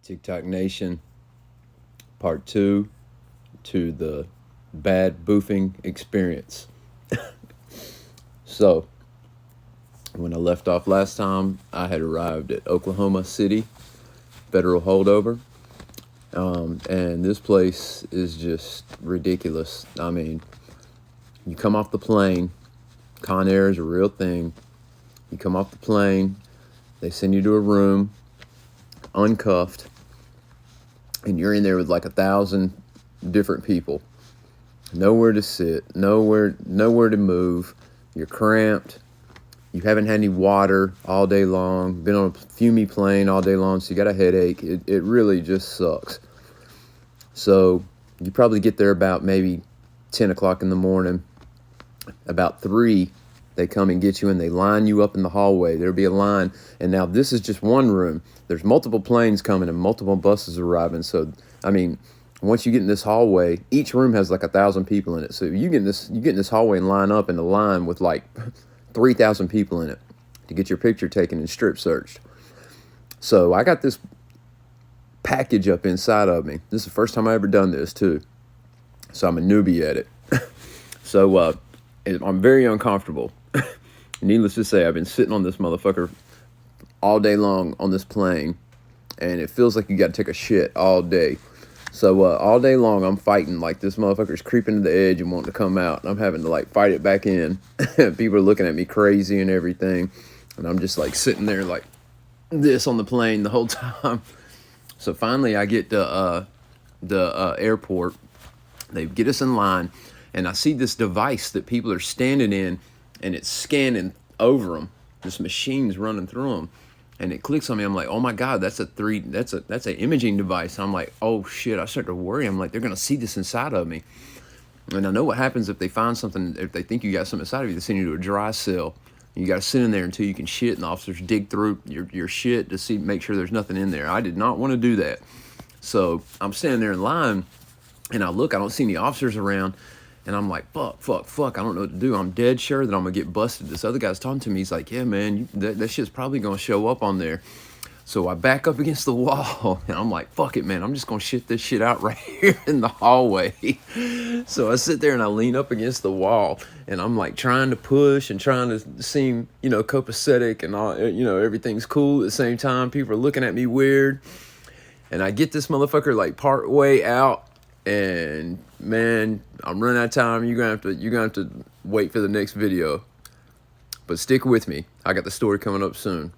TikTok Nation, part 2 to the bad boofing experience. So, when I left off last time, I had arrived at Oklahoma City, federal holdover. And this place is just ridiculous. I mean, you come off the plane, Con Air is a real thing. You come off the plane, they send you to a room, uncuffed, and you're in there with like 1,000 different people. Nowhere to sit, nowhere to move. You're cramped. You haven't had any water all day long. Been on a fumey plane all day long, so you got a headache. It really just sucks. So you probably get there about maybe 10 o'clock in the morning. About 3, they come and get you, and they line you up in the hallway. There'll be a line, and now this is just one room. There's multiple planes coming and multiple buses arriving. So, I mean, once you get in this hallway, each room has like 1,000 people in it. So you get in this hallway and line up in a line with like 3,000 people in it to get your picture taken and strip searched. So I got this package up inside of me. This is the first time I ever done this too. So I'm a newbie at it. So I'm very uncomfortable. Needless to say, I've been sitting on this motherfucker all day long on this plane, and it feels like you got to take a shit all day. So all day long, I'm fighting like this motherfucker's creeping to the edge and wanting to come out, and I'm having to like fight it back in. People are looking at me crazy and everything, and I'm just like sitting there like this on the plane the whole time. So finally, I get to the airport. They get us in line, and I see this device that people are standing in, and it's scanning over them. This machine's running through them, and it clicks on me. I'm like, oh my God, that's an imaging device. I'm like, oh shit. I start to worry. I'm like, they're gonna see this inside of me. And I know what happens if they find something. If they think you got something inside of you, they send you to a dry cell. You got to sit in there until you can shit, and the officers dig through your shit to make sure there's nothing in there. I did not want to do that. So I'm standing there in line, and I don't see any officers around, and I'm like, fuck, I don't know what to do. I'm dead sure that I'm going to get busted. This other guy's talking to me. He's like, yeah, man, that shit's probably going to show up on there. So I back up against the wall, and I'm like, fuck it, man. I'm just going to shit this shit out right here in the hallway. So I sit there, and I lean up against the wall, and I'm like trying to push and trying to seem, copacetic and all, everything's cool at the same time. People are looking at me weird. And I get this motherfucker like part way out, and man, I'm running out of time. You're gonna have to wait for the next video. But stick with me. I got the story coming up soon.